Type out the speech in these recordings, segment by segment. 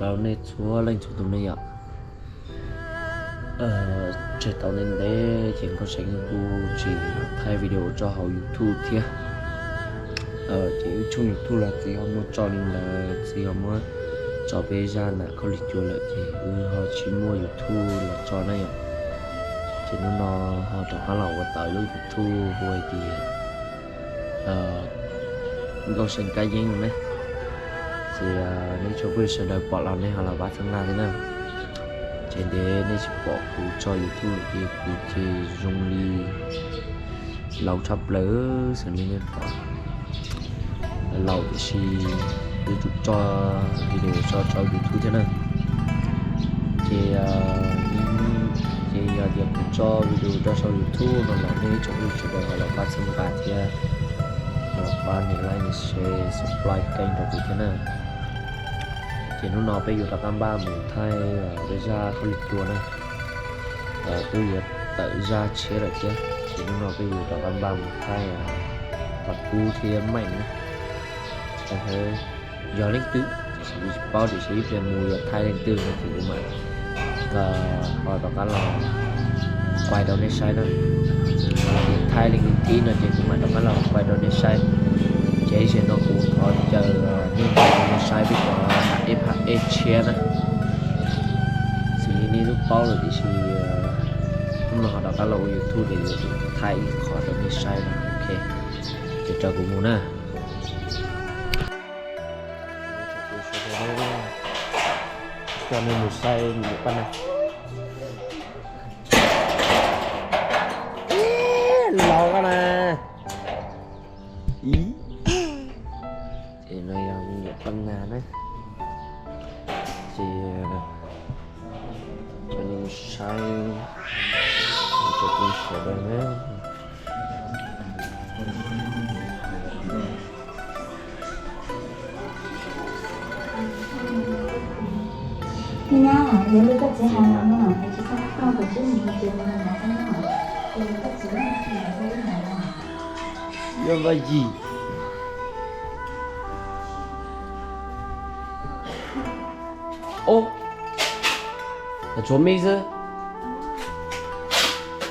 rau nên chúa lên chủ tụi này ạ chơi tao nên để chuyện có sẵn của chỉ thay video cho họ YouTube thế chỉ chung YouTube là chỉ họ muốn cho nên là chỉ họ muốn cho bây giờ là có lịch chùa lại thì họ chỉ mua YouTube là cho này ạ chỉ nó họ chẳng có lòng tới lúc YouTube rồi thì có sẵn cái gì nữa đấy thì nếu cho quý sẽ đợi bỏ lòng này hoặc là bắt thằng nào thế nào trên đấy nếu chỉ bỏ cụ cho YouTube thì cụ chỉ dùng đi lâu chập lỡ xử lý nên bỏ lâu thì chỉ YouTube cho video cho YouTube thế này thì điểm cho video cho YouTube mà là nếu cho quý sẽ đợi hoặc là bắt thằng nào thì và nhớ like, share, subscribe kênh của tôi thế nào thì nó bây giờ tập 3 muốn thay bây giờ có lịch chùa này tôi tự ra chế lại chứ thì nó bây giờ tập 3 muốn thay tập cú thì mạnh thế giờ lên tứ bao thì sẽ về mùi thay lên tứ thì cũng mạnh và hỏi tập cá lò quay đầu này sai đó thay lên tí nữa thì cũng mạnh tập cá lò quay đầu này sai chế sẽ nó cũng có chờ nhưng mà sai biết có HFHE chia này thì nếu lúc bao rồi thì nhưng mà họ đã lâu YouTube để thay khỏi được cái sai này ok thì cho cũng muốn à cho nên một sai một con này lâu cái này ý thì này là một con nhà đấy thì cho nên sai cho tôi sửa đây đấy你呀，有那个纸还有呢，还是他放回去你觉得拿在那，有那个纸那是拿在那了。要不gì ô là chỗ mấy giờ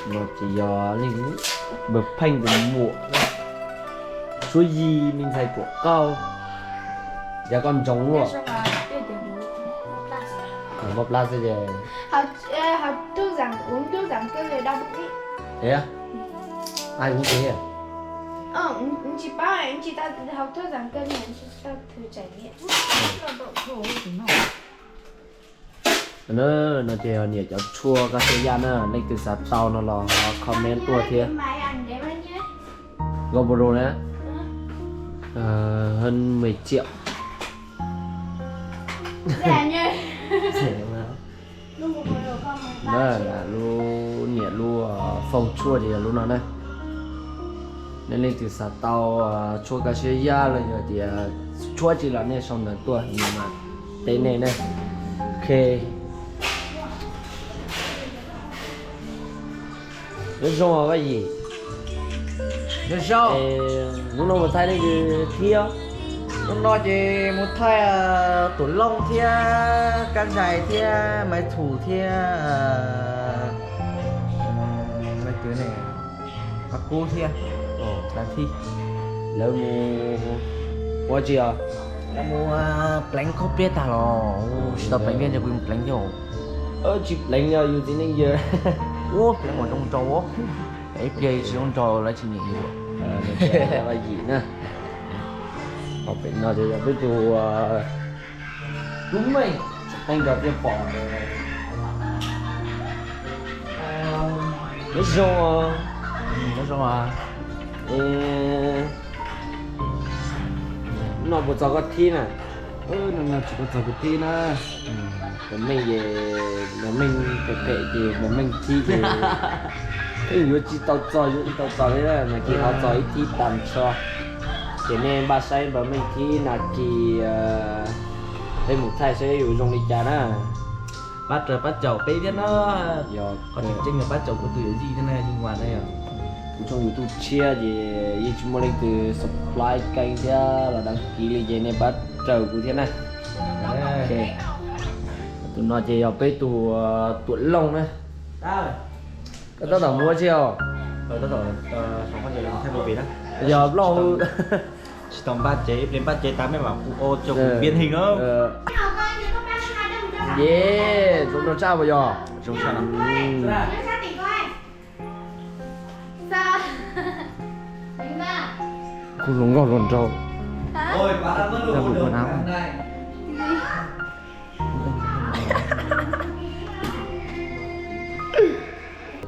nó chỉ giờ nên bật phanh của mùa số gì mình thấy của cao giờ con trống rồi một lát rồi học thuốc giảm cơ người đau bụng ý. Thế à? Ai cũng thế à? Chị bảo anh chị ta học thuốc giảm cân này ta thử trải nghiệm. Nó chỉ là nhiều cho chua các thời gian nữa, nên từ sáng tàu nó là comment tua thế. GoPro đấy, hơn 10 triệu. Rẻ nhỉ? Rẻ mà. Đó là luôn nhẹ luôn phòng chua thì là luôn nó đây. Nên lên từ sáng tàu chua các thời gian là giờ thì chua chỉ là nên xong là tua nhưng mà tên này này, ok. Nó xong là cái gì? Nó sao? Nó nó một thay đấy thì thia. Nó nói gì một thay tủ lông thia, can dài thia, máy thủ thia, mấy thứ này, bạc cô thia, là thi. Lỡ mua gì à? Là mua bánh không biết à lo, tập bánh viên cho quên bánh cho. Chụp lệnh rồi, dù thế này giờ. Ô, bánh ngoài trong trâu á. FJ sử dụng trò lại chỉ nhỉ là gì nè học bệnh nào thì biết tụ đúng mày anh gặp cái bỏ nó xong nó xong à nó một giờ có thi nè nó chỉ có giờ cái thi nè mình về mình kệ gì mình thi thì cái người chỉ tao cho đấy là khi họ cho ít thi tạm cho cho nên ba sai và mình thi là kỳ đây một thay sẽ dùng đi trả đó bắt chậu bé biết nó giờ còn những tranh là bắt chậu của từ gì thế này nhưng ngoài đây à trong YouTube chia thì chúng mình từ supply kênh ra là đăng ký lên này bắt chậu của thế này ok tụi nó chỉ ở bên tụi lông này Đâu rồi? cái tao tao mua chưa Rồi tao rồi không có gì làm thêm một vị đó. giờ lâu Chỉ tầm ba chế lên ba chế tám mấy mà ô cho biến hình đó. yeah chúng nó sao bây giờ Chúng sao lắm. không dùng gọt luôn trâu Ôi quá là mất Ra luôn vụ quần áo. này.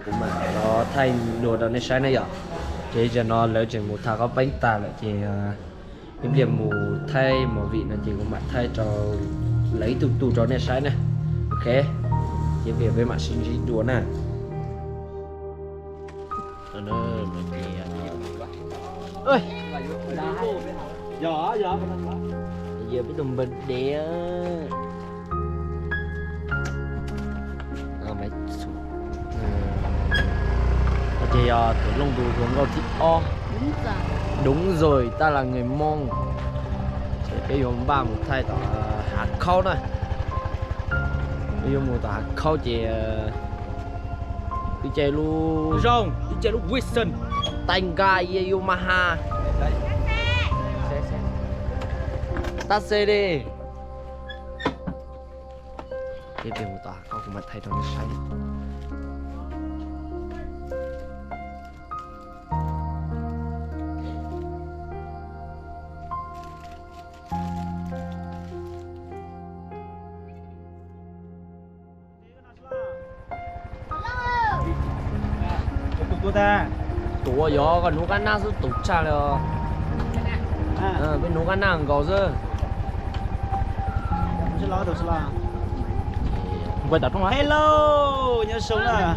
của mà nó thay đồ đó nên sai này à chỉ cho nó lỡ chừng một thằng có bánh tà lại chỉ những điểm mù thay một vị là chỉ của mặt thay cho lấy từ tù cho nên sai này ok chỉ về với mặt sinh trí đùa nè nó ơi Gió gió. giờ biết tụm bình đĩa mày chị tụi lông tụi cũng có thịt o đúng rồi ta là người Mông chỉ cái dùng ba một thay tỏ hạt khâu này bây giờ một tỏ hạt khâu chị đi chơi luôn Rồng, đi chơi lúc Wilson. Tanh gai Yamaha tắt xe đi cái việc một tòa có của mặt thay trong cái sai Cô ta. tụi gió còn nút ăn nang tụt cha rồi bên nút ăn nang có chứ Sẽ lo được sẽ lo. Quay tập không hello nhớ sống à.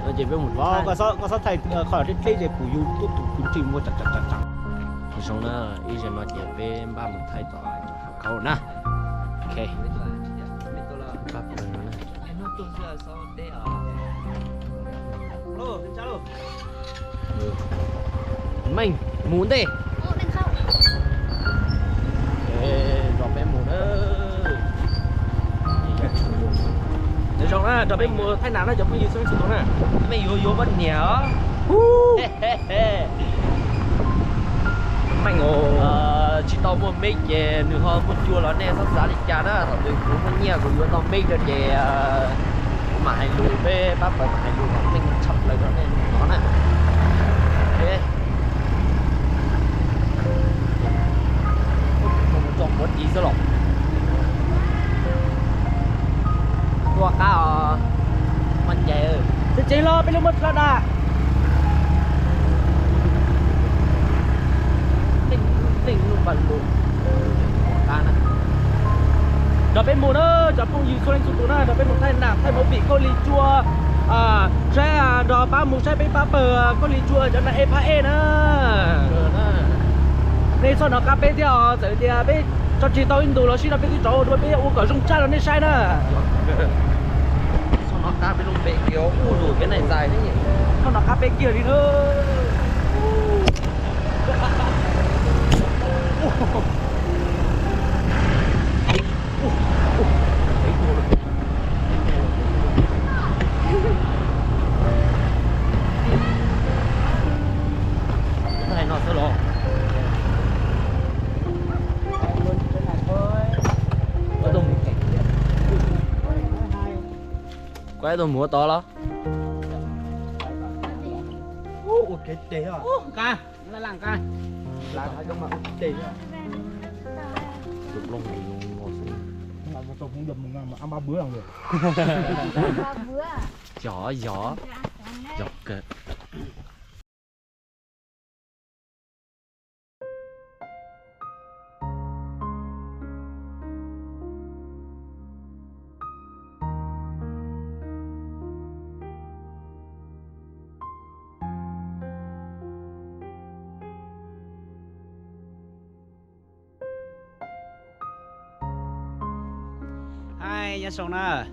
nó chỉ với một Wow, có sao thầy khỏi đi play để của YouTube cũng chỉ mua chặt. xong nó ý giờ nó chỉ với ba một thay tỏ câu nè ok bắt đầu nó Hello, xin chào. mình muốn đi drop em muốn ơi để xong á drop em muốn thay nào nó chụp cái gì xuống xuống nè mày vô bắt nhở mày ngồi chỉ tao muốn make về nửa hôm muốn chua nó nè sắp giá đi cha đó thằng tôi cũng có nhà của tao make được về mà hay lùi về bác phải hay lùi mà mình chậm lại nó nên nó nè ok chọn một gì sao lọc tua cá mình về Thế chế lo bên lúc mất ra đã. tỉnh luôn bận luôn cá này Đó bên mùa đó, chọn không gì không lên xuống đó, đó bên một thay nạp thay một vị cô lì chua. Sẽ đó ba mù sẽ bên ba bờ cô lì chua cho nó ép e nữa. Nên sau đó cà phê thì sẽ thì bên cho chị tao in đồ nó xin là bên cái chỗ rồi bên uống cả rung cha nó nên sai nữa. xong nó cá bên lông bể kiểu rồi cái này dài thế nhỉ Sau đó cà phê kia đi nữa. cái này nó sẽ lò quay tôi mua to đó Ủa cái tế à? ca là làng ca Là hai trong mà tế à? được lông thì ngon xí Mà một tổ cũng đầm một ngày mà ăn 3 bữa làm được. gió dọc kệ Hai nhà sống nè.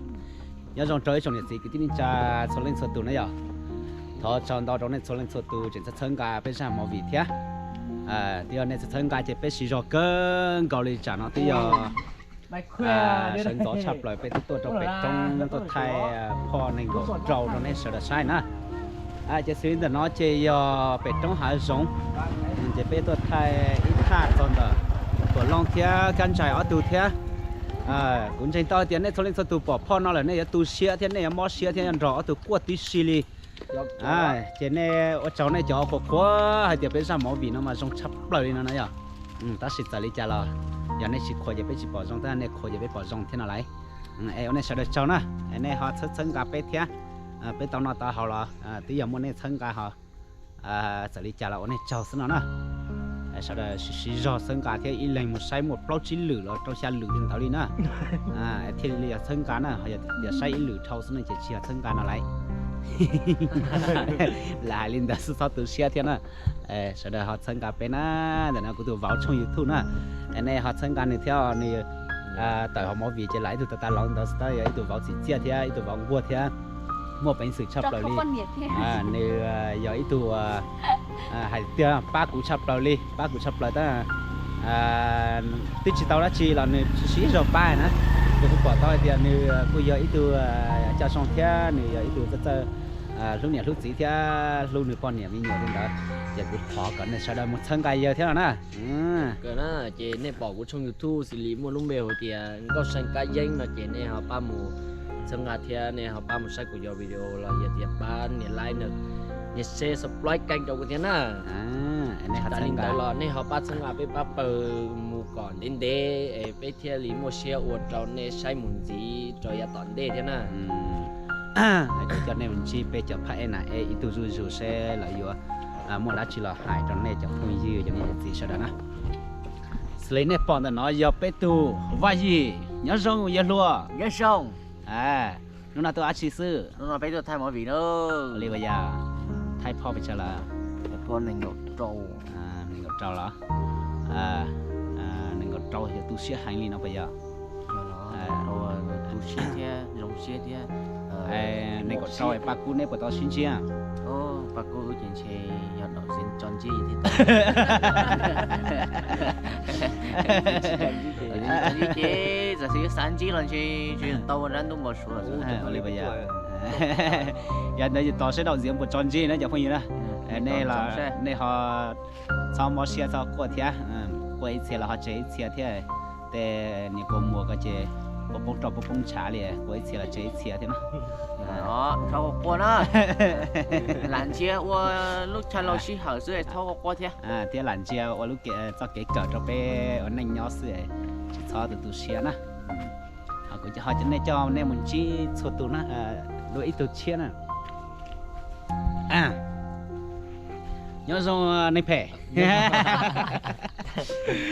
Nhà sống trời sống nhiệt gì cái tin cha số lên số tù này à? Thọ chọn đó trong này số lên số tù chỉ sẽ thân cả bên sang màu vị thế. Thì này sẽ thân cả chỉ bên xí rồi cơn cầu đi trả nó tí giờ sân gió chập lạiไปตัวเราไปตรงตัวไทยพอในก็เราตรงนี้สุดใช่นะจะซื้อแต่น้อยเจียไปตรงหาสงจะไปตัวไทยอีกขาดตอนตัวลองเทียกันใจเอาตัวเทียcũng trên to tiền này thôi lên tụ bỏ phò nó là này tụ xía thế này mò xía thế này rõ tụ quật tí xì li trên này ở cháu này cháu khó quá hay tiệp bên sao máu vì nó mà trong chắp lời nó này à ta xịt tại lý cha là giờ này xịt khỏi giờ bên xịt bỏ trong ta này khỏi giờ bên bỏ trong thế nào lấy em này sẽ được cháu nè em này họ thân cà phê thế bên tao nó ta họ là tí giờ muốn này thân cà họ tại lý cha là ở này cháu xin nó nè sau đó xí giò sân cá thì ít lần một say một bao chín lử rồi trong xe lử trên tàu đi nữa thì là sân cá nè giờ say ít lử thâu sân này chỉ chia sân cá nào lấy lại lên đó sau từ xe thế nè sau đó họ sân cá bên á để nó cũng từ vào trong YouTube nè anh này họ sân cá này theo này tại họ mua vị chỉ lấy từ ta lòng đó tới từ vào chỉ chia thế từ vào mua thế mua bánh sủi chắp lại đi này giờ ít từ hay tia ba cú chắp lại ta tí chỉ tao đã chi là này xí rồi ba nữa tôi cũng bỏ tôi thì này bây giờ ít từ cho xong thế này ít từ rất lúc này lúc gì thế lúc này con nhà mình nhiều hơn đó giờ cũng khó cần này sau đó một thân cài giờ thế nào nè cái đó chị này bỏ của trong YouTube xử lý mua lông bèo thì có sang cái danh là chị này họ ba mù sang ngà thế này họ ba một sai của giờ video là giờ thì ba này like nữa nhà xe supply kênh trong cái thế nào này họ sang cái là này họ ba sang ngà với ba bờ mù còn đến đê với thế lý mua xe uổng trâu này sai muốn gì rồi ya toàn đê thế nào cho nên mình chỉ bây giờ phải này ít tu du xe là vừa mua lá chỉ là hại trong này cho không dư cho nên gì sao đó nè lấy này bọn nó nói giờ bây tu vài gì nhớ rong nhớ lúa nhớ xong lúc nào tôi ăn xí sư lúc nào bây giờ thay mọi vị nữa lấy bây giờ thayพ่อไปเชล่ะ พ่อหนึ่งกดโจหนึ่งกดโจเหรอหนึ่งกดโจจะตู้เชี่ยหายลีnó bây giờ rồi tu xiết thế rong xiết thếหนึ่งกดโจไอ้ปากกูเนี่ยเปิดตัวชิ้นเชี่ยปากกูเจนเชยยอดดอกเซนจอนจี้ที่这是三 G 了，去到我人都没说，lấy bây giờ giờ này tao sẽ đầu diễn một tròn gì nữa chẳng phải gì nữa này là này họ sau mua xe sau qua thế qua xe là họ chế xe thế để những cô mua cái chế bông trộn bông trà liền qua xe là chế xe thế mà đó sau qua nữa làm chia qua lúc cha lâu xí hở dưới sau qua thế thế làm chia qua lúc kia cho cái cỡ cho bé ở nành nhỏ xíu cho từ xe nè họ cho nên cho nên mình chỉ số tụ nó đôi ít tụ chia nè nhớ rồi này phê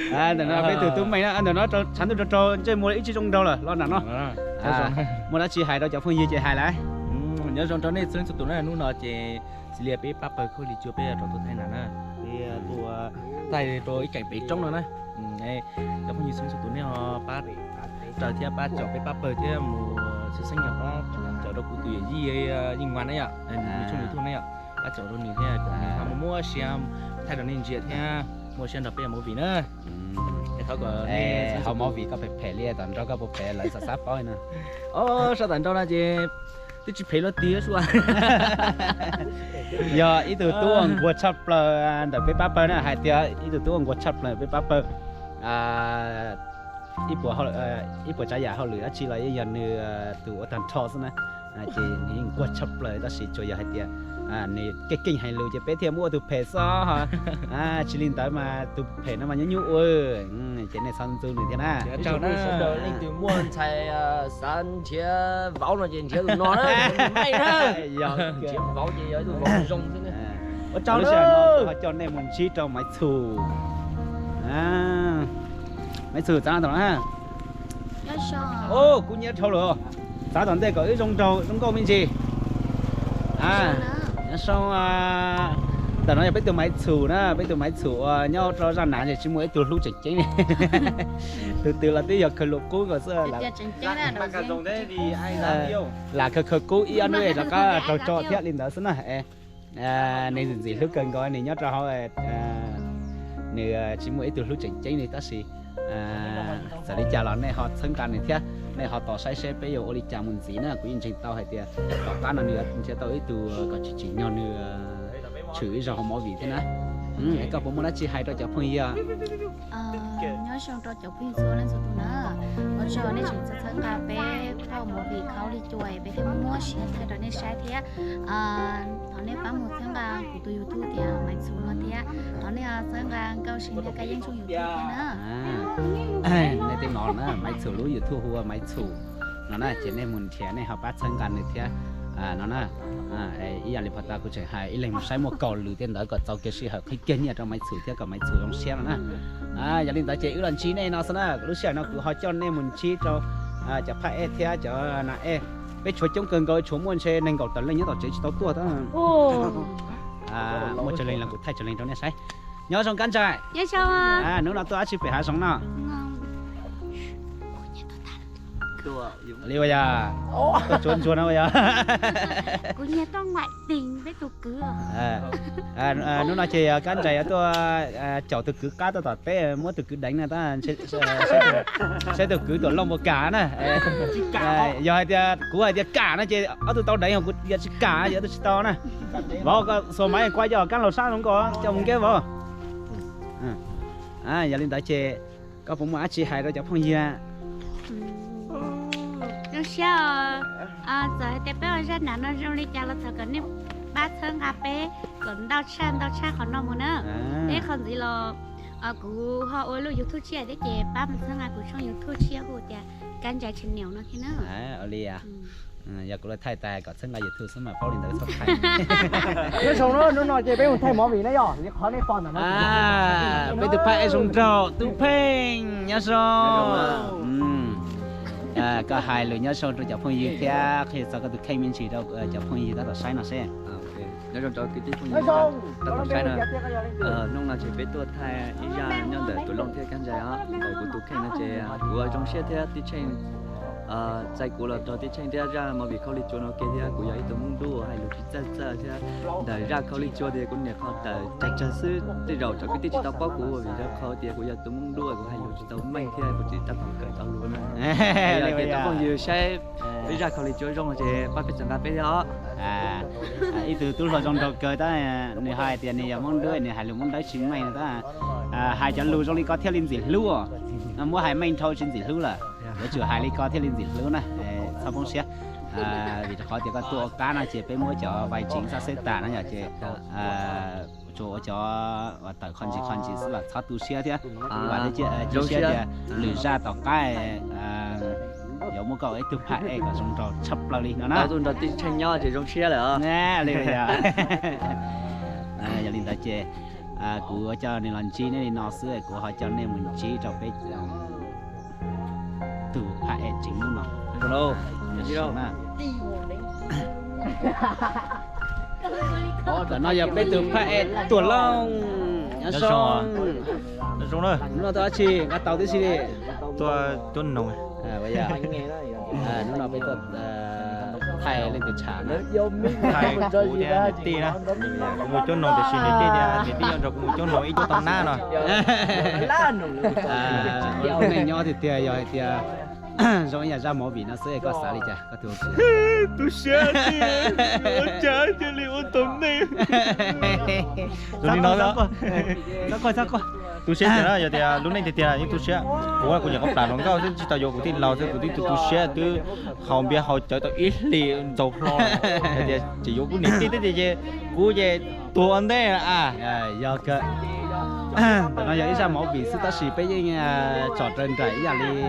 để nó phải từ tụi mày nó để nó sẵn từ trâu chơi mua ít trong đâu rồi lo nè nó mua nó chỉ hài đâu cho phương gì chỉ hài lại nhớ trong đó này sơn số tụ nó nu nó chỉ liệt bé papa khơi đi chưa bé trong tụ thay nè thì tụ tay rồi cảnh bé trong nó nè này các phương gì sơn số tụ này họ ba trời thì ba chọn bé papa thì mùa sẽ sinh nhật ba chọn đâu cụ tùy gì gì ngoan đấy ạ trong YouTube này ạ ba chọn đâu nhiều thế họ mua xem thay đổi nên chuyện thế mua xem đặc biệt mua vị nữa thìเขาก็họ mua vị có phải phê liền tận đó có bộ phê lại sát bói nữa sao tận đó là gì tôi chỉ phê nó tía xuống giờ ít từ tuồng của chập là đặc biệt papa nữa hai tia ít từ tuồng của chập là với papa ít bộ trái giả họ lựa chỉ là giờ như từ ở thành thọ nữa chỉ những của chập là đó chỉ cho giờ hai tia này cái kinh hay lựa chỉ bé thêm mua từ phê sao hả chỉ liên tới mà từ phê nó mà nhớ nhũ ơi chỉ này xong từ này thế nào chào nó lên từ mua xài san chia váo nó trên chia nó đó may đó giờ chia váo gì ở từ váo rong thế này ở trong nó họ cho nên mình chỉ trong máy xù máy xù sao đó ha ô cũng nhớ thâu rồi sao đó đây có cái rong trâu rong câu bên gì xong tao nói bây giờ máy xù đó bây giờ máy xù nhau cho ra nạn thì chỉ mới từ lúc chỉnh chính này từ là tới giờ khởi lục cũ của xưa là mà cả dòng đấy thì ai dám yêu là khởi cũ yêu nữa là có trò thiết lên đó xí này nên gì lúc cần coi này nhớ cho họ này chỉ mới từ lúc chỉnh chính này ta xí giờ đi chả là này họ sân can này thế này họ tỏ sai xe bây giờ đi chả muốn gì nữa cũng trình tao hay tiền tỏ cá nó nữa sẽ tao ít từ có chỉ nhau nữa chửi rồi họ mỗi vị thế nào cái cậu bố muốn nói chi hay cho cháu phong gì à nhớ xong cho cháu phi số lên số tụi nó ở chỗ này chỉ sẽ thấy cà phê sau một vị khâu đi chuối về thêm mua xe thay đó nên sai thế họ nên bán một tháng vàng của tụi YouTube thì máy xuống mà thế họ nên tháng vàng cao sinh cái dân xuống YouTube thế nữa này tên nó máy sửa lúa YouTube hoặc máy sửa nó là chỉ nên muốn trẻ này họ bắt sânกันnày thế nó nè ý là phát ta cũng chỉ hay ý là một sai một cầu lử tiền đó có tàu kia sĩ hợp khi kiến nhà trong máy sửa thế cả máy sửa trong xe nữa nè gia đình ta chỉ lần chi này nó sao nè lúc xưa nó cứ họ cho nên muốn chi cho cho phải thế cho nè bây chuột trong cơn gọi chúng muốn xe nên cầu tận lên nhớ tàu chỉ tàu tua đó một trở lên là cũng thay trở lên trong này sai nhớ xong cắn chạy nhớ xong nếu là tôi chỉ phải hạ sống nào đi bây giờ chuồn chuồn đâu bây giờ cô nhà tao ngoại tình với tụi cứ nó nói chị cán chạy tôi chậu từ cứ cá tôi tạt té mỗi từ cứ đánh này ta sẽ từ cứ tôi lông một cá nè giờ thì cú hay thì cả nó chị ở tôi tao đánh không có chỉ cả giờ tôi to nè vào cái số máy quay giờ cán lầu sao không có trồng cái vào giờ lên tại chị có phong mã chị hay rồi cho phong gì nó sao giờ thì bây giờ nó trong đi chợ là thằng cái này ba thằng cà phê còn đau cha còn ngon nữa thế còn gì là cụ họ ơi lúc YouTube chia đấy chị ba một thằng cụ trong YouTube chia cụ chị can trái chân nhiều nó thế nữa ở đây giờ cũng là thay tài có sân là YouTube sân mà bao nhiêu tới sắp thay cái số nó nói chơi bé một thay món gì đấy nhở khó nên phòn là nó bây giờ phải dùng trâu tu phèn nhá sao có hai lời nhớ sau rồi chào phong gì thế khi sau có được khai minh chỉ đâu chào phong gì đó là sai nó sẽ nhớ trong cho cái tí phong gì đó là sai nè nông là chỉ biết tôi thay ý ra nhân để tôi long thế căn dài á để của tôi khai nó chơi của trong xe thế tí trên在过了到底前天让毛笔考虑做那给的，古要一头蒙多，还有去这些，但让考虑做的，古年考的，真是对绕着个地知道包裹，为了考的，古要头蒙多，古还有知道每天古知道个道路呢。给到朋友些，为了考虑做用些，把别整个别了。ý từ tôi rồi trong đầu cười ta này hai tiền này món đứa này hai lượng món đấy chính mày ta hai cháu lưu trong đi có theo linh gì lưu mua hai mình thôi trên gì lưu là để chữa hai ly có theo linh gì lưu này sao không xé vì khó thì có tua cá này chỉ phải mua cho vài chính sao sẽ tả nó nhỉ chị chỗ cho tại con chỉ là tháo tu xé thế và đấy chị xé thì lười ra tàu cái giống một cậu ấy từ phải ấy cả trong trò chấp là đi nó nè tôi đã tin tranh nhau thì trong xe rồi nè liền giờ giờ liền ta chơi của cho nên lần chi nên nó xưa của họ cho nên mình chi cho cái từ phải chính luôn mà rồi đâu gì đâu nó giờ bây từ phải tuột lông nó xong rồi nó tao chi cái tàu tí đi tôi nồng bây giờ nó là bây giờ thay lên từ trà thay cụ thì tí nè một chỗ nồng thì xin để tí rồi một chỗ nồng ít chỗ tầm na rồi cái này nhỏ thì tiền rồi thì rồi nhà ra mỏ vị nó sẽ có xả đi chả có thừa tôi sẽ đi trả cho liệu tầm này rồi nói sao coi tôi sẽ thế đó giờ thì lúc này thì tiền là những tôi sẽ của nhà có plan nó cao chứ chỉ tao vô của tin lào chứ của tin tôi sẽ từ không biết họ chơi tao ít liền dầu lo thì chỉ vô của nít tí thì của về tua anh đấy giờ cơ nó giờ ra mỏ vị sư ta xì bây giờ trò trên trời giờ đi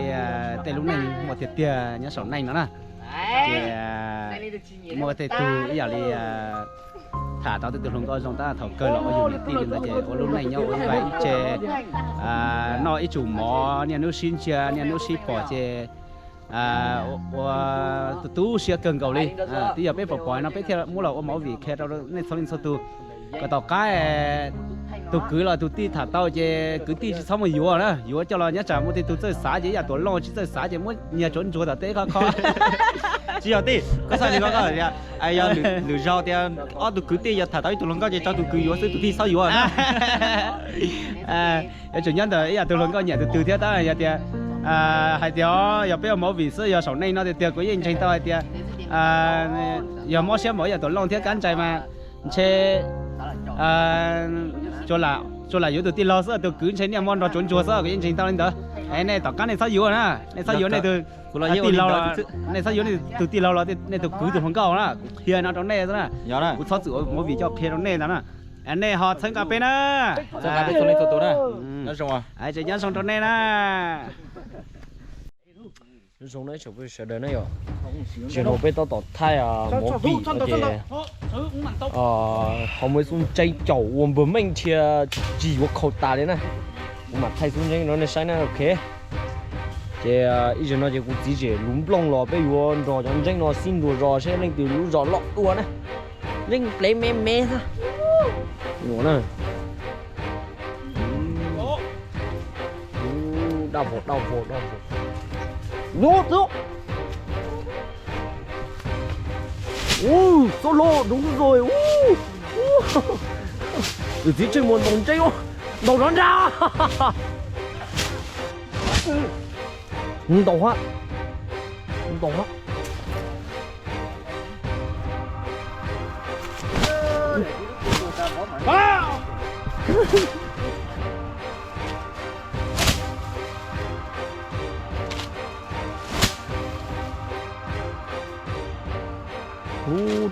tây lúc này một thiệt tiền nhớ sổ này nữa nè thì một thiệt tu giờ đi thả tao từ lúc coi chúng ta thầu cơ lọ dùng để tiền ra chơi lúc này nhau vậy chơi nói ít chủ mỏ nhà nước xin chơi nhà nước xin bỏ chơi tu xia cần cầu đi bây giờ bé bỏ nó bé theo mua lẩu máu vị khe đâu nên sau lên sau tu cái tàu cái tôi cứ là tôi đi thả tao chứ cứ đi xong rồi yếu nữa yếu cho là nhớ chả một thì tôi chơi xả chứ giờ tôi lo chứ chơi xả chứ muốn nhà trốn chúa là té khó chỉ ở đi có sao thì có cái gì ai giờ lừa rau thì tôi cứ đi giờ thả tao tôi luôn có gì cho tôi cứ yếu tôi đi sao yếu nữa chủ nhân là giờ tôi luôn có nhà từ từ thế ta giờ thì hay điều giờ bây giờ mỗi vị sư giờ sổ này nó thì tiệc của anh trình tao thì giờ mỗi xe mỗi giờ tổ long thiết cán chạy mà chế cho là yếu từ tiền lo sữa từ cứ chế niệm món đó trốn chùa sữa cái anh trình tao lên đó này tao cán này sao yếu nè này sao yếu này từ tiền lo này sao yếu này từ tiền lo này từ cứ từ phong cầu đó thì nó trong này đó nè cũng sao chữa mỗi vị cho kia trong này đó nè anh này họ sang cà phê nè sang cà phê số lên số tổ nè nó xong à ai chơi nhắn xong trong này nè dùng đấy chụp sẽ đến đấy rồi chỉ nó biết tao tọt thay mỏ vị họ mới xuống chơi chậu uống bướm mình chia chỉ có khẩu ta đấy này mà thay xuống chơi nó này sai này ok thì ý giờ nó chỉ cũng chỉ lúng lông lò bây giờ rồi trong chơi nó xin đồ rồi sẽ lên từ lú rồi lọt đua này lên lấy mé mé thôi nó này đau phột lốt lốt solo đúng rồi từ phía trên một vòng chơi đầu nó ra đầu quá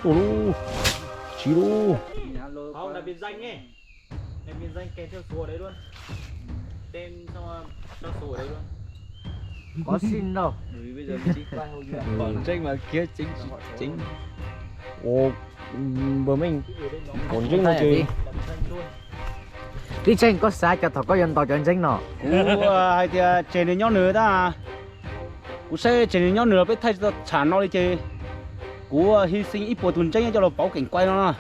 tổ lu chỉ lu không là biệt danh nghe em biệt danh kèm theo số ở đấy luôn tên xong cho số ở đấy luôn có xin đâu bây giờ mình đi qua hậu duyên còn tranh mà kia chính bữa mình còn chính là gì cái tranh có sai cho thằng có dân tộc chân tranh nó hay thì chơi đến nhau nữa đó cũng sẽ chơi đến nhau nữa biết thay trả nó đi chơi của hy sinh ít bộ tuần tranh cho nó bảo cảnh quay nó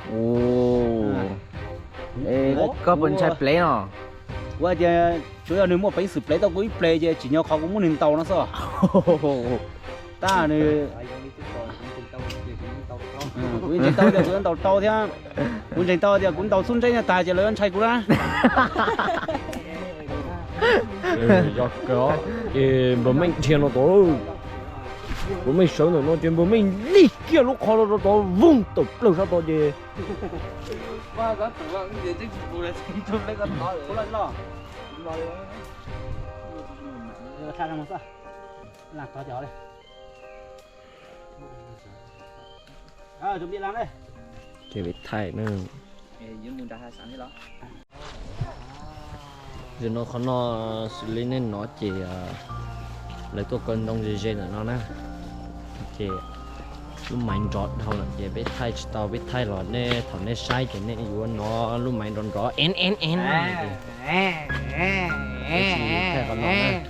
có bên trái play nó của thì chủ yếu nếu mà phải xử play tao cũng ít play chứ chỉ nhauเขาcũng muốn lên tàu nó sao ta này cũng trên tàu thì cũng tàu thế cũng trên tàu thì cũng tàu xuân tranh tài chỉ lớn chạy cũng ra do có bữa mình chơi nó tối bữa mình sống rồi nó chuyện bữa mình đi kia lúc khó nó to vung tục lâu sao to gì qua có tự ăn gì chứ phụ là chỉ cho lấy con to có lần lo ra làm sao làm to chó đây chuẩn bị làm đây chơi bị thay nữa những mùi đã hai sẵn thế đó giờ nó khó nó xử lý nên nó chỉ lấy tôi cân đông gì nữa nó nè chỉ lúc mạnh rót thôi là chỉ biết thay tao biết thay rồi nè thằng nè sai thì nè yêu nó lúc mạnh rót rõ en thay còn nó nè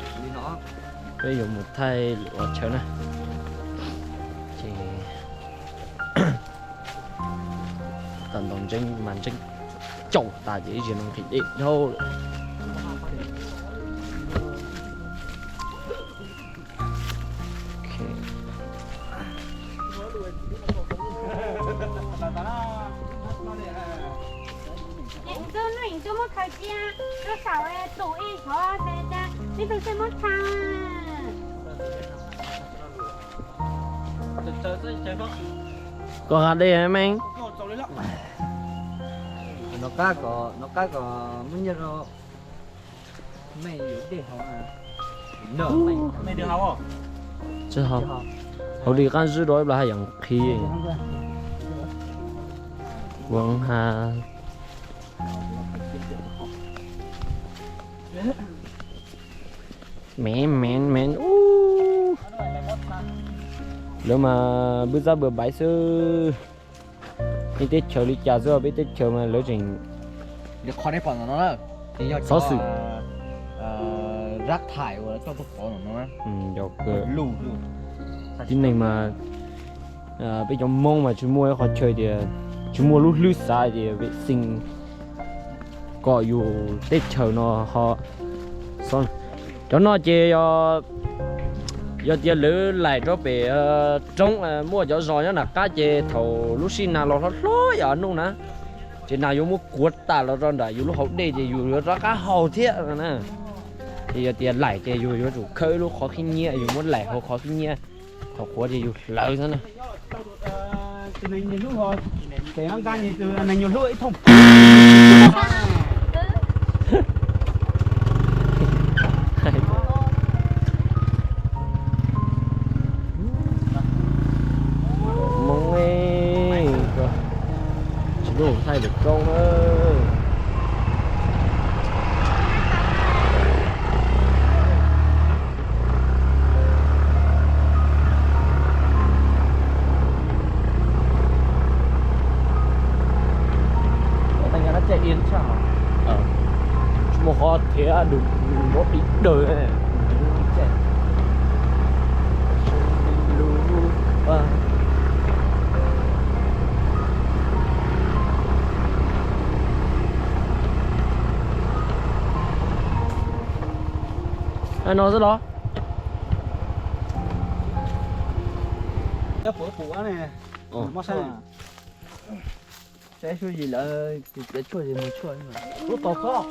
bây giờ một thay ở chơi nè chỉ tận đồng tranh màn tranh chậu ta chỉ chỉ nó thịt ít thôi cho một thời gian cho sáu tuổi cho thế ra đi từ xem một tháng có hạt đây hả anh nó cá có mấy giờ rồi mày yếu để không à nở mày được không chứ không hậu đi ăn dưa đói là hai dạng khí vâng ha mẹ nếu mà bữa ra bữa bãi sư đi tết chờ đi chả rồi biết tết chờ mà lỡ trình được khó đấy phần nó đó thì do xóa sự rác thải của cho thực phẩm nó dọc lù cái này mà bây giờ mong mà chú mua họ chơi thì chú mua lúc lướt xa thì vệ sinh có dù tết chờ nó họ xong cho nó chỉ giờ tiền lỡ lại cho về trong mua cho giỏi nó là cá chê thầu lúc xin nào nó lói ởนู่นนะ chỉ nào dùng mua cuốn ta là rồi đã dùng lúc hậu đây thì dùng ra cá hậu thế rồi nè thì tiền lại thì dù dù chủ khơi lúc khó khăn nhẹ dù muốn lại khó khăn nhẹ khó khó thì dù lợi thế này từ này nhiều lúc rồi để nó ra như từ này nhiều lúc ấy thông mong nghe rồi chỉ đủ thay được con ơi chạy yên chào một họ thế đủ một ít đời này chạy anh nói ra đó cái phủ này mất sang Sẽ chua gì là cái chua gì mà chua nhưng mà nó to khó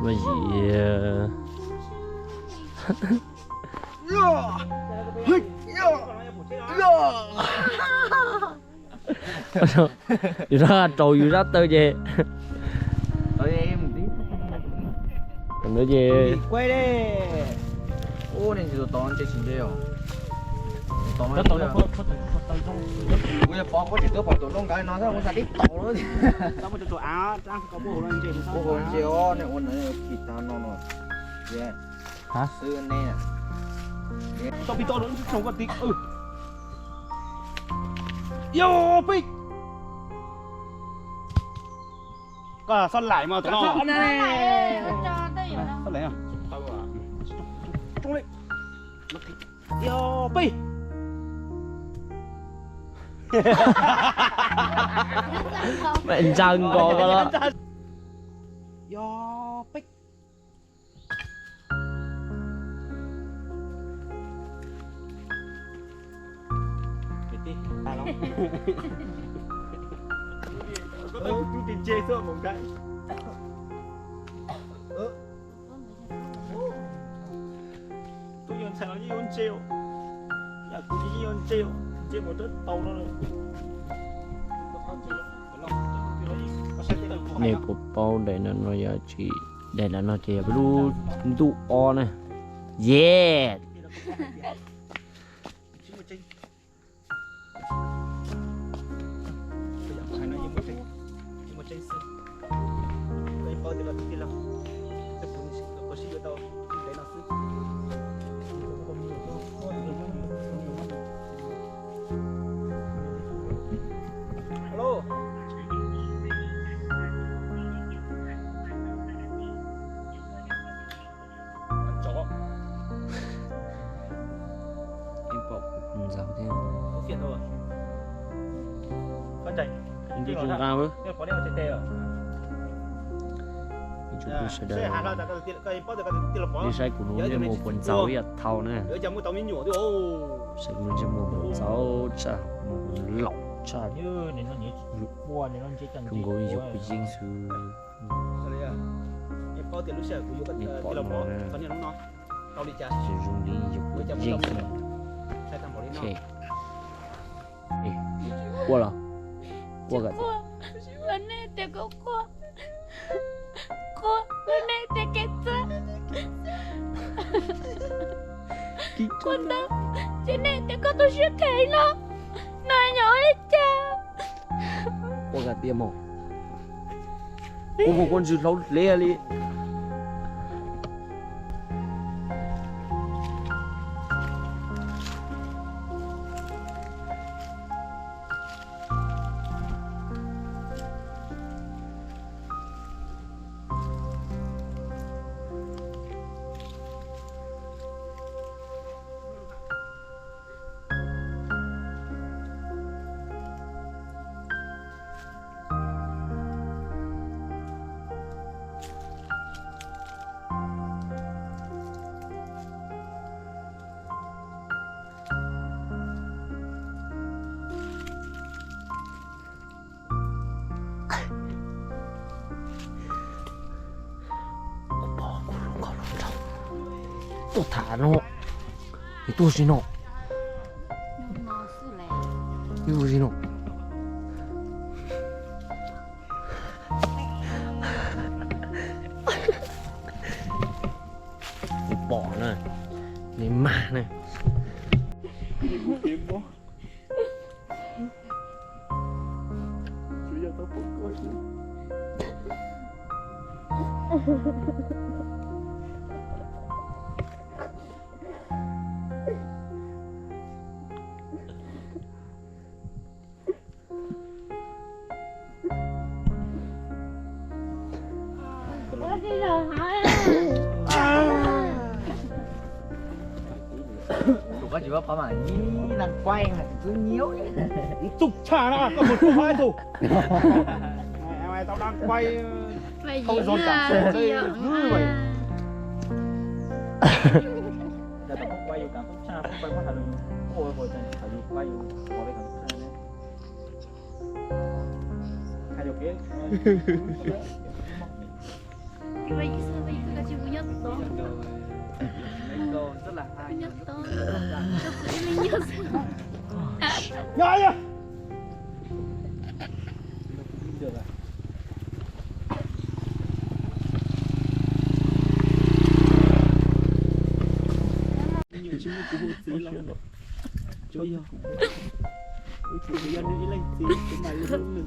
cái gì dù ra trồi dù ra tơ về ở em tí còn nữa về quay đi ô này thì tao chơi xin đấy tao nó to nó bây giờ bỏ có chỉ tôi bỏ tụi nó cái nó ra con sao đi tàu nữa tao mới tụi áo trang có bộ lên chơi bố con chơi ô này con này thịt tao nó yeah hả xưa nè tao bị to nữa trông con tí yo pi có son lại mà tụi nó Son lại cho tôi hiểu đâu. son lại à trông đi yo pi mẹ chân con đó yo pi chú tiền chê sữa một cái tôi yên sao như yên treo nhà cô đi yên treo một đất tàu nó rồi này bộ bao để nó giờ chỉ để nó chỉ blue đủ on này yeah Hello. Chó. em bỏ dạo thêm Có phiền rồi. Con chạy. đi chung cao với Cái có đeo trên tê rồi. chúng tôi sẽ Sẽ hàng đợi ra cái bao giờ cái tiền là đi sai của nó để một quần cháu vậy thầu nè Đứa chồng mua tàu miếng nhổ đi ô. sẽ muốn cho một quần cháu cha một lỏng cha như này nó nhớ qua này nó chỉ cần không có dục bị dính sư Đây à. Em bao tiền lúc sẽ của cái tiền là bỏ. Còn nhà nó tao đi trả. sử dụng đi dục bị dính sư Sai thằng bỏ đi nó. ok qua rồi qua gầnวันนี้เด็กก็กลัววันนี้เด็กเก็บซะคนđó cho nên ด็กก็ต้องช่วยใครเนาะน้อยnhỏ đấy cha qua gần tiêm một con dư lâu lê đi tổ thả nó cái tổ gì nó nó sư lẹ cái gì nó bỏ này này mà này tụi có chỉ có mà nhí đang quay mà cứ nhiễu tục trả nó có một câu hỏi tục mày tao đang quay vậy không dồn cả đây như vậy giờ tao không quayอยู่กับตุ๊กชาkhông quay quá thành ôi hồi trời phải đi quay có cái thằngตุ๊กชาnày hai điều kia cái vậy sao vậy cái chữ nhớ to rất là hay. nhớ to mình nhớ nhớ nhá được rồi nhiều chứ cũng không xí lắm cho yêu chủ yếu là đi lên xí cái mày luôn nữa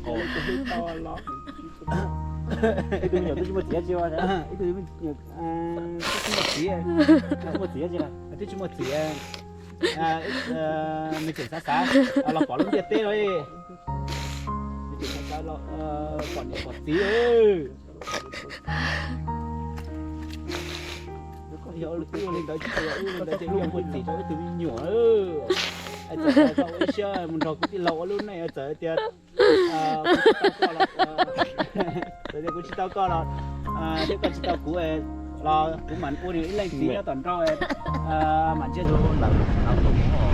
ồ cái to lắm itu nhiều cuma dia aja ya itu nhiều cuma dia itu cuma dia mình chuyển xa xa là có luôn tiền tê rồi mình chuyển xa xa là còn tí ơi có hiểu được tiêu lên tới chỉ luôn một tí cho cái thứ nhỏ anh chờ sau ấy chơi mình rồi cũng đi lâu luôn này chờ tiền rồi cũng chỉ tao coi là nếu còn chỉ tao cũ là cũng mạnh ôn đi lên tí là toàn rau mạnh chưa luôn là tao không có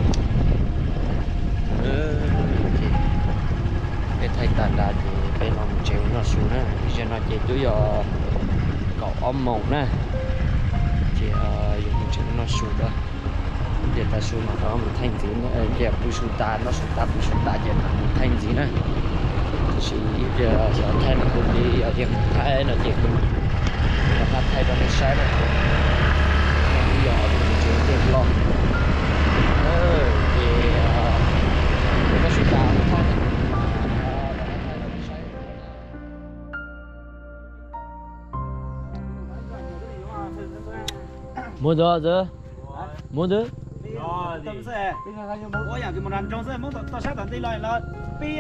cái thay tàn đã thì phải làm chiều nó xuống nè bây giờ nó chỉ chủ yếu cậu ôm mộng nè chỉ dùng chiều nó xuống đó giờ ta xuống mà nó một thanh gì nữa giờ bùi xuống ta nó xuống ta giờ là một thanh gì nè chỉ giờ thay nó cũng đi ở điểm thay nó chỉ cũng nó thay đó nó sai rồi bây giờ mình chuyển tiền lo thì nó xuống ta nó thay mua đó chứ mua đó tâm sẽ cóอย่างcái một lần trong sẽ muốn tao sát tận tây lại là bây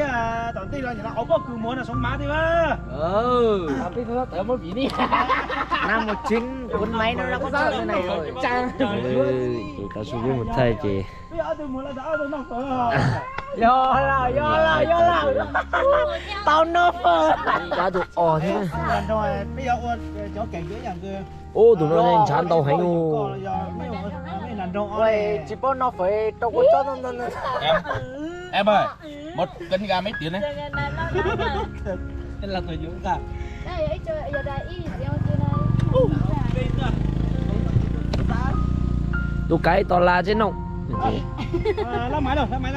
tận tây lại là ông có cứ muốn là sống má đi mà tapi thôi tao mới bị đi năm 19 quân máy nó có sao này rồi chăng chị ta xuống với một thầy chị bây giờ tôi muốn là đã tôi nóc rồi do là tao nó phơ đã tụi thế này lần rồi bây giờ cho cảnh dướiอย่างคือ ô tụi nó lên chán tàu hành ô Ôi, chỉ có nó phải đâu có cho nó em ơi một cân gà mấy tiền đấy nên là người dưỡng cả đây ấy chơi giờ đây ý đeo chơi này tụi cái to la chứ nông làm máy rồi làm máy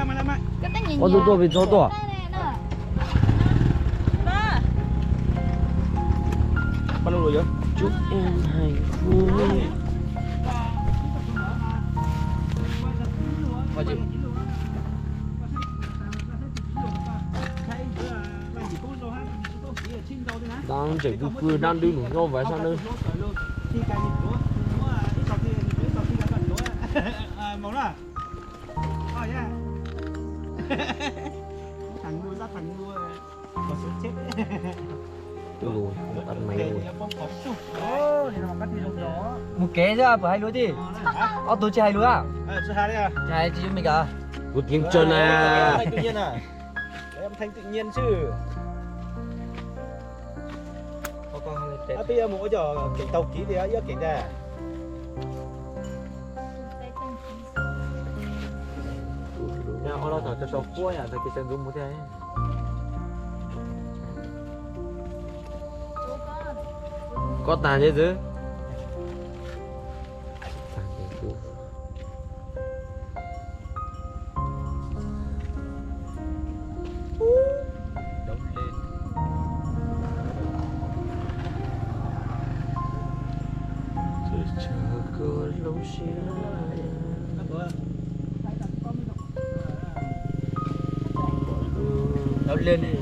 cái tay nhìn ô tụi tôi bị cho tôi bao lâu rồi vậy chúc em hạnh phúc đang chỉ cứ đang đi ngủ nhau vậy sao nữa màu đó thằng mua ra thằng mua có số chết rồi ăn mày rồi một kế ra phải hai lúa đi tôi chơi hai lúa à chơi hai đi à chơi chỉ mình cả một tiếng chân à tự nhiên à em thanh tự nhiên chứ bây giờ mỗi giờ cái tàu ký thì giờ cái ra nhà họ lo cho số cua nhà thì cái chân đúng một thế có tàn chứ lên để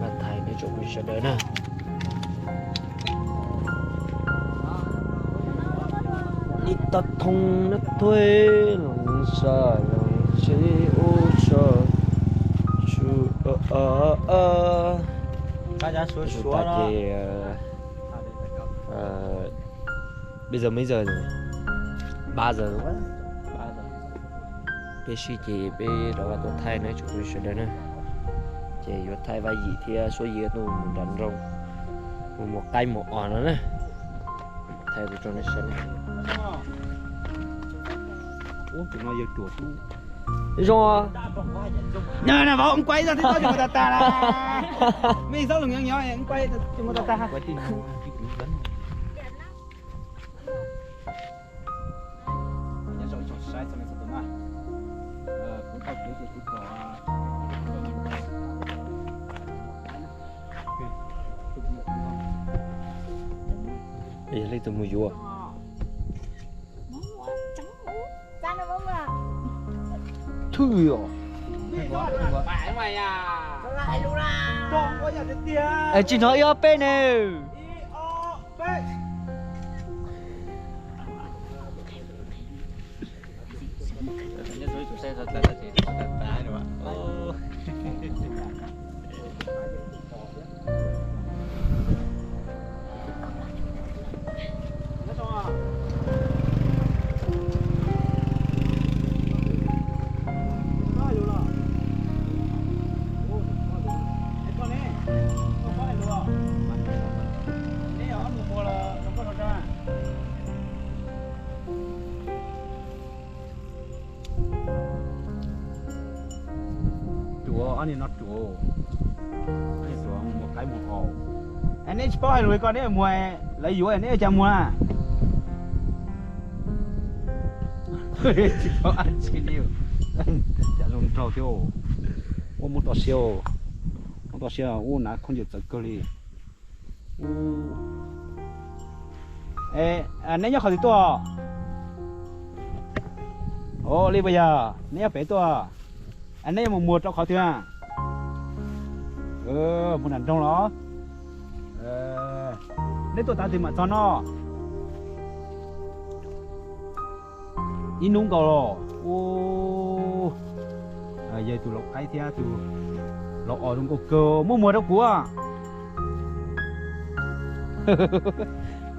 mà thay nó chỗ mình sẽ đỡ nè đi ta thông nó thuê lòng xa lòng chế ô cho chú Cái giá số chúng ta thì bây giờ mấy giờ rồi 3 giờ đúng không? 3 giờ. Bây giờ chị bây đó là tôi thay nữa chúng tôi sẽ đến nữa. Chị vừa thay vai gì thì số gì tôi muốn đánh rong. Một cây một ỏn nữa nè. Thay tôi cho nó xem. Ủa chúng nó giờ chuột luôn. Đi rồi. Nhờ nè bảo ông quay ra thì tao chúng ta là. Mấy số lượng nhỏ ông quay chúng ta. Quay tin. Bây giờ lấy từ mùi dùa. Ra nó bông à. Thui à. Phải mày à. Lại luôn à. Con có nhà tiền. Ê, chị nói IOP nè. Anh ấy nó chùa, anh ấy chùa một cái một hồ. Anh ấy bao hai người con đấy mua lấy dũa anh ấy cho mua à? Chỉ có ăn chỉ nhiều, chả dùng trâu tiêu, ô một tòa siêu, ô nãy không chịu giật cơ đi. Ê, anh ấy nhớ khỏi tua. Ô, đi bây giờ, anh ấy bé tua. Anh ấy một mùa trong khỏi à? Một đàn trong đó. Nếu tôi ta thì mà cho nó. In nung cầu rồi. Ô. Giờ tụi lộc cái thia tụi lộc ở trong cầu cơ mua đâu của.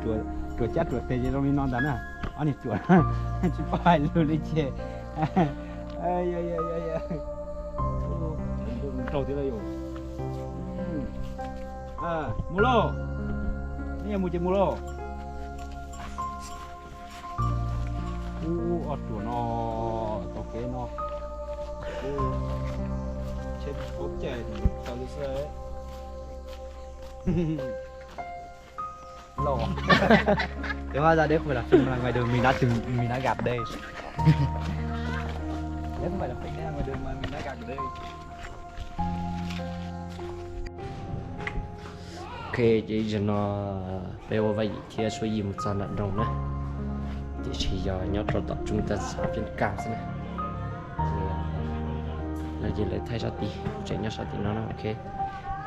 Chuột chết chuột tê trong đi non đắn à? Anh ấy chuột. Chỉ phải luôn đi chơi. Ai. Trâu thế đây rồi. Mua lô. Đây là mua chuyện mua lô. Ở chỗ nó tao kế nó. Chết cốt chè thì tao đi xe. Lô. Nếu hóa ra đấy không phải là phim là ngoài đường mình đã gặp đây. Đấy không phải là phim ngoài đường mà mình đã gặp đây. Ok, chị giờ nó bây giờ vậy thì số gì một sản lợn rồng nữa. Chị chỉ giờ nhớ cho tập trung ta sắp trên cam thế này. Là chị lại thay ra tí, chạy nhớ sao tí nó ok.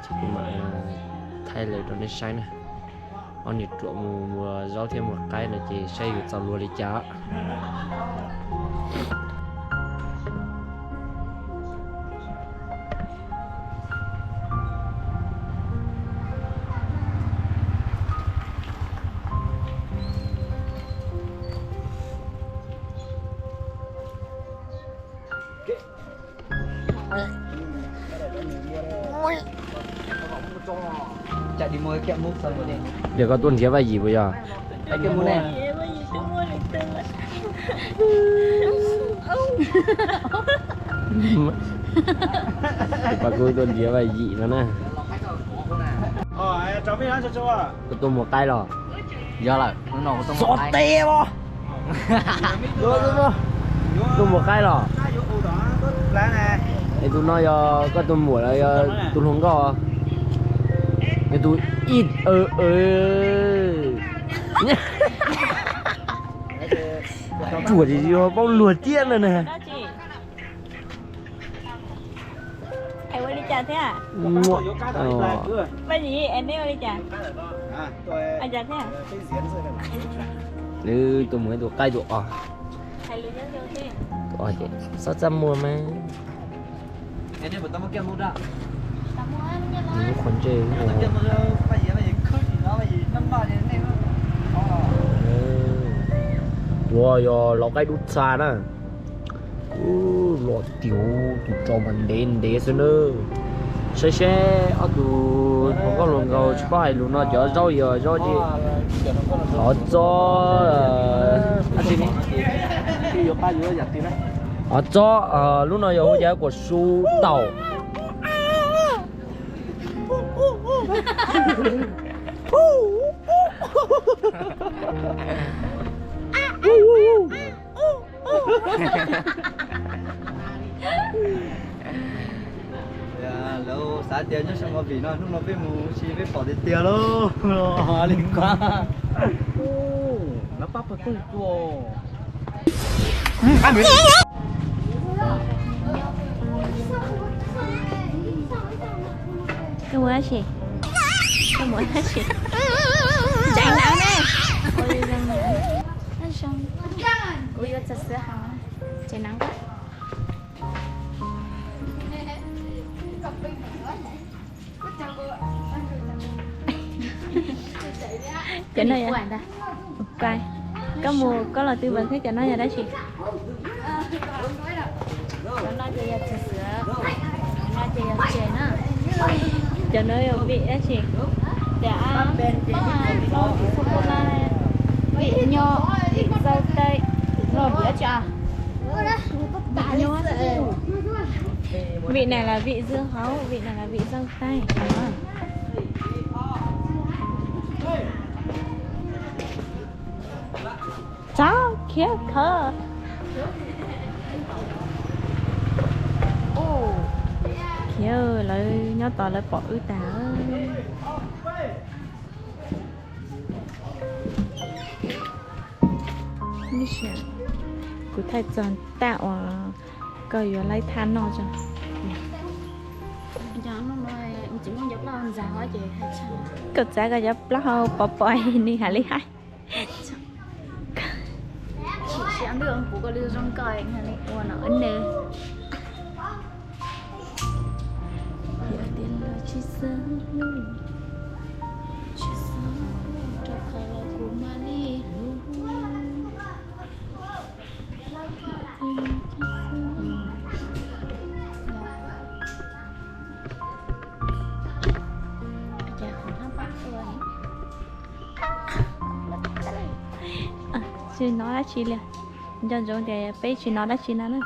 Chị cũng mà thay lại đồ này sai nè. Ông nhật trộm mùa gió thêm một cái là chị xây được tàu lúa đi chả. Chạy đi mua kẹo mút xong rồi đi. Để có tuần kia vai gì bây giờ? Cái kẹo mút này. Bà cô tuần kia vai gì nữa nè. Cháu biết cho cháu à? Có tuần một tay rồi. Giờ là nó nổ trong một tay. Tê bò. Tuần một cái rồi. Thì tôi nói có tuần mùa là tuần không có. Nhà tôi ít chuột gì bao lùa tiên rồi nè. Đó chị. Em ơi đi chả thế à? Bây gì em đi đi chả? Anh chả thế à? Ừ, tôi mới đồ cay đồ Thầy lưu nhớ thế. Chị sao chăm mua mà Em đi tao kia mua ra. nó còn chê Kia mua ra bây giờ khơi gì nó bây giờ năm ba giờ này wow lò cái đút xa đó lò tiểu tụi cho mình đến xem nữa xe ở tụi không có luôn rồi phải luôn nó chở rau giờ rau gì họ cho anh chị đi vô ba giờ giặt tiền đấy. họ cho lúc nào giờ giá của su tàu lâu sáng tiền nhất xong vì nó lúc nó biết mù chỉ biết bỏ tiền luôn liên quan Nó bắp vào cái tua. Cái mua gì? Cái mua gì? Chạy nắng đấy. Ôi đang nắng. Anh xong. Ôi yo thật sự hả? Chạy nắng quá. Cho nó vậy. Ok. Có lời tư vấn thế cho nó vậy đó chị. nó chỉ là sữa sữa nó chỉ là chè nữa Cho nó vị đó chị. đã có ai rau sô cô la vị nho vị dâu tây rồi đĩa chả vị nho Vị này là vị dưa hấu, vị này là vị dâu tây. Cháu khiếp khờ. Khiếp lại nhớ tỏ lại bỏ ư tả. Như thế cụ thay chọn tạo coi vừa lấy than nó cho. cho nó nói chỉ muốn giúp nó già quá chị hay sao Cực giá cái giúp nó bỏ bỏ đi hả lý hai. chị sẽ ăn được của có lưu trong còi hay này của nó ấn nè Giờ tiền là chỉ sớm chị sao cho khờ của mani chả không thắc mắc rồi Chị nói là chị liền. Dần dần thì bé chị nói là chị nói nữa.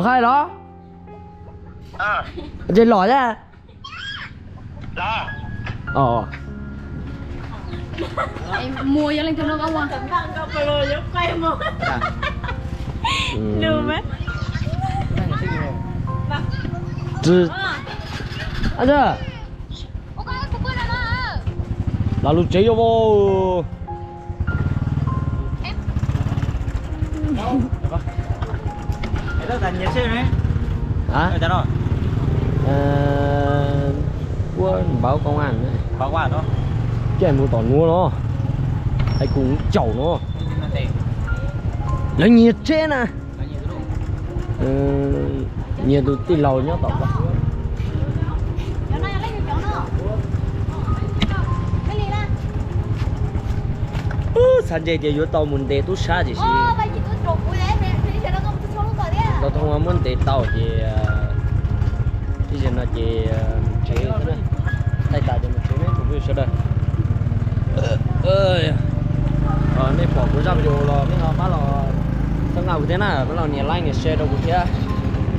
khai đó trên lò ra em mua cho lên cho nó không à Lưu mấy. chứ anh chưa là lúc chế vô Đó là nhiệt xe đấy. hả Người ta nói. quân báo công an đấy Báo qua đó. chứ em mua tỏi mua nó hay cũng chậu nó là nhiệt trên à nhiệt tôi tin lâu nhá tỏ san dây thì vô tàu muốn để tôi xa gì xí tàu thông muốn để tàu thì giờ nó chỉ chế thế này tay tay cho nó chế này cũng vui sợ đây nên bỏ của ra video là mấy họ bắt là thằng nào thế nào bắt là nhẹ like nhẹ share đâu cũng thế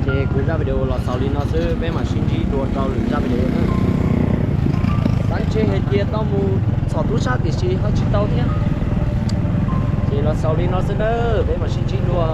thì của ra video là sau đi nó sẽ bé mà xin chỉ đùa trâu ra video nữa sáng chế hay kia tao mua sọ túi sát thì chỉ hơi chỉ tao thế chỉ là sau đi nó sẽ đỡ để mà xin chín đùa